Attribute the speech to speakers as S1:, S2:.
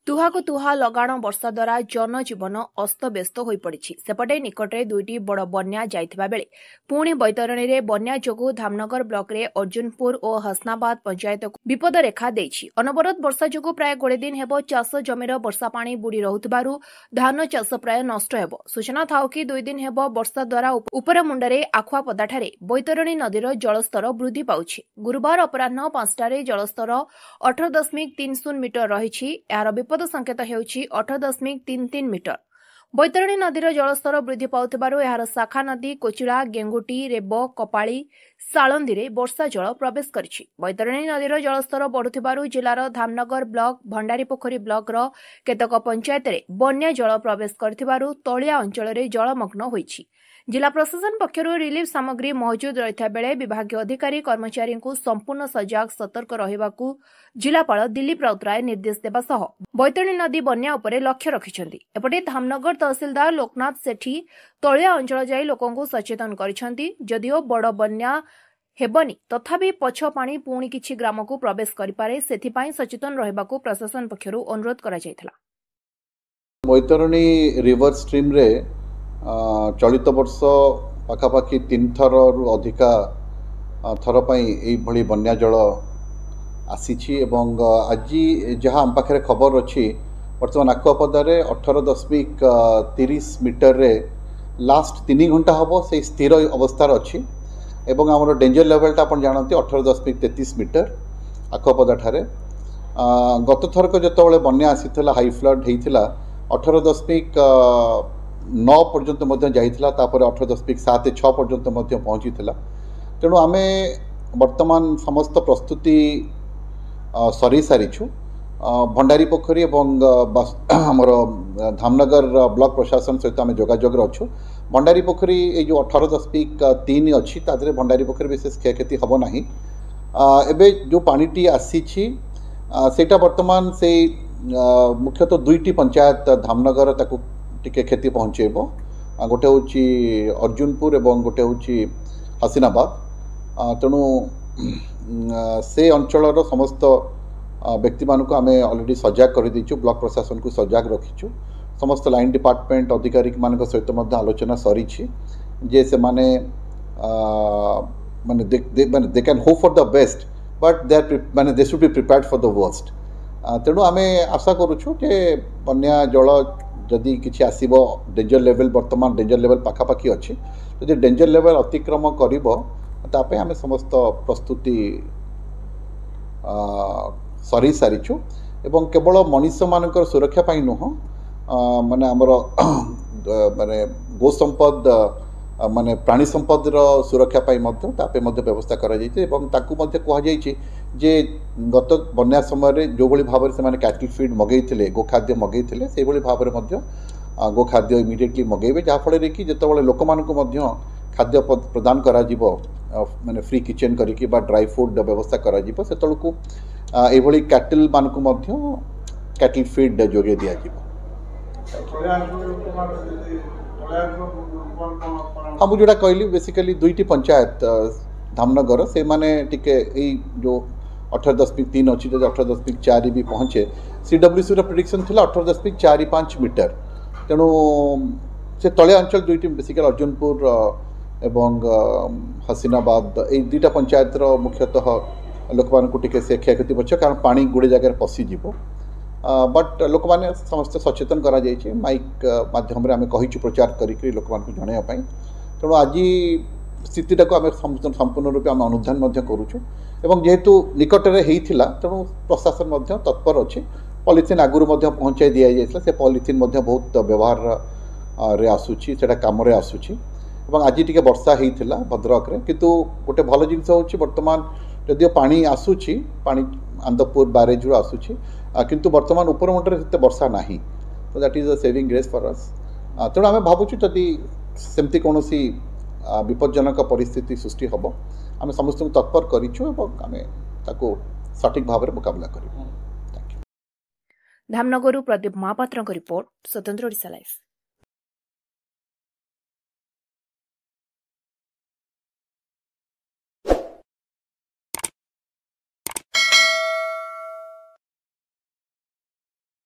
S1: तुहाको तुहा लगाण वर्षा द्वारा जनजीवन अस्तव्यस्त हो पड़ी। सेपटे निकटरे दुईटी बड़ बन्या जाइथिबा बेले पुणी बैतरणी रे बन्या जोगु धामनगर ब्लॉक रे अर्जुनपुर और हसनाबाद पंचायत को विपद रेखा देछि। अनवरत वर्षा जोगु प्राय 20 दिन हेबो चाष जमीर वर्षा पानी बुड़ी रहुथिबारु धान चाष प्राय नष्ट हेबो। सूचना थाउ कि 2 दिन हेबो वर्षा द्वारा उपर मुंडरे आखुआपदाठारे बैतरणी नदीर जलस्तर वृद्धि पाउछि। गुरुवार अपराह्न 5टारे जलस्तर 18.30 मीटर रहिछि। यार विपद संकेत हेउछि 18.33 मीटर। बैतरणी नदीर जलस्तर वृद्धि पाउथिबारु यार शाखा नदी कोचिला गेंगुटी रेब कपाली साळंदी रे वर्षा जल प्रवेश करिछि। बैतरणी नदीर जलस्तर बढ़ुथिबारु जिलार धामनगर ब्लॉक भंडारीपोखरी ब्लॉक रो केतक पंचायत रे बन्या जल प्रवेश करथिबारु तळिया अंचल रे जलमग्न होइछि। जिला प्रशासन पक्षरु रिलीफ सामग्री मौजूद रहिथा बेले विभागीय अधिकारी कर्मचारी को संपूर्ण सजग सतर्क रहिबाकू जिलापाल दिलीप राउतराय निर्देश देबा सह बैतरणी नदी बन्या उपरे लक्ष्य रखिछन्ती। एपटे धामनगर तहसीलदार लोकनाथ सेठी तळिया अंचल जाई लोकंकु सचेतन करिछन्ती। जदिओ बड़ बन्या हेबनी तथापि पछ पानी पुणी किछि ग्राम को प्रवेश करिपारे सेथिपाई सचेतन रहिबाकू प्रशासन पक्षरु अनुरोध करा जायथला।
S2: बैतरणी रिवर स्ट्रीम रे चलित वर्ष पाखापाखि 3 थर अधिका थर पई बन्या जल आसी आज जहाँ आम पाखे खबर अच्छी बर्तमान आकुआपदारे 18.30 मीटर रे लास्ट 3 घंटा हम से स्थिर अवस्थार अच्छी एवं आम डेंजर लेवलटा आप जानते 18.33 मीटर आकुआपदा ठारे गत थरक जो बन्या आसी हाई फ्लड होता 18.9 पर्यंत जाइथिला 18.76 पर्यंत पहुँची तेणु आमे वर्तमान समस्त प्रस्तुति सरी सारीछु। भंडारी पोखरी एवं आमर धामनगर ब्लॉक प्रशासन सहित आम जोगाजोग अच्छु। भंडारी पोखरी ये जो 18.3 अच्छी तादरे भंडारी पोखरी विशेष क्षयक्षति हम ना। एबे जो पानीटी आसी सेटा वर्तमान से मुख्यतः 2टी पंचायत धामनगर ताकू टिके क्षति पहुँचेब। गोटे हूँ अर्जुनपुर एवं गोटे हूँ हसीनाबाद। तेणु से अंचल समस्त व्यक्ति मानक आम अलरेडी सजग कर दीचु। ब्लॉक प्रशासन को सजग रखीचु। समस्त लाइन डिपार्टमेंट अधिकारी मान सहित आलोचना सरी जे से माने they can hope for the best but they should be prepared for the worst. तेणु आम आशा करुचु जे बन्या जल जदि किसी आसब डेंजर लेवल वर्तमान डेंजर लेवल पाखापाखि अच्छी जदि डेंजर लेवल अतिक्रम करपे आम समस्त प्रस्तुति सरी सारीचु एवं केवल मनीष मानकर सुरक्षा नुह माने आमर माने गो संपद माने प्राणी संपद सुरक्षा व्यवस्था करा जे गत बन्या समय जो भाई भाव से कैटल फीड मगेइथिले गो खाद्य मगेइथिले से भाव में गो खाद्य इमिडिएटली मगेबे जहाँफल कि जिते लोक मानक खाद्य प्रदान करा माने फ्री किचन करिकी बा ड्राई फूड व्यवस्था करा से तलकू एभली कैटल मानक कैटल फीड जोगे दिया हाँ मुझे कहली बेसिकली 2टी पंचायत धामनगर से माने टिके जो 18.3 अच्छी 18.4 भी पहुँचे CWC प्रेडिक्शन थी 18.45 मीटर। तेणु से तले अंचल 2टी बेसिकली अर्जुनपुर एवं हसीनाबाद ये 2टा पंचायत मुख्यतः लोक मानक टिके से क्षयक्षति पड़े कारण पानी गुड़े जगह पशिज बट लोक मैंने समस्त सचेतन करा जाइए माइक माध्यम आम कही प्रचार करी लोक मानक जनवाई। तेणु आज स्थिति आम संपूर्ण रूप आम अनुधान करुचु एवं जेहेतु निकट में होता तेणु प्रशासन तत्पर अच्छे पॉलिथिन आगुरी पहुँचाई दि जाता से पॉलिथिन बहुत व्यवहार रे आसूची से कम आसूची आज टी वर्षा होता भद्रक रे किंतु गोटे भल जिनस हूँ बर्तमान जदिव पानी आसूची पानी आंदपुर बैरेज रू आसूची किंतु वर्तमान उपर मुंडे से वर्षा ना तो that is a saving grace for us. तेणु आम भावुँ जदि सेमती कौन विपज्जनक परिस्थिति सृष्टि हम आम समस्त तत्पर करूँ आम सठिक भाव में मुकाबला करूँ।
S1: धामनगरु प्रदीप महापात्र रिपोर्ट स्वतंत्र ओडिशा लाइव।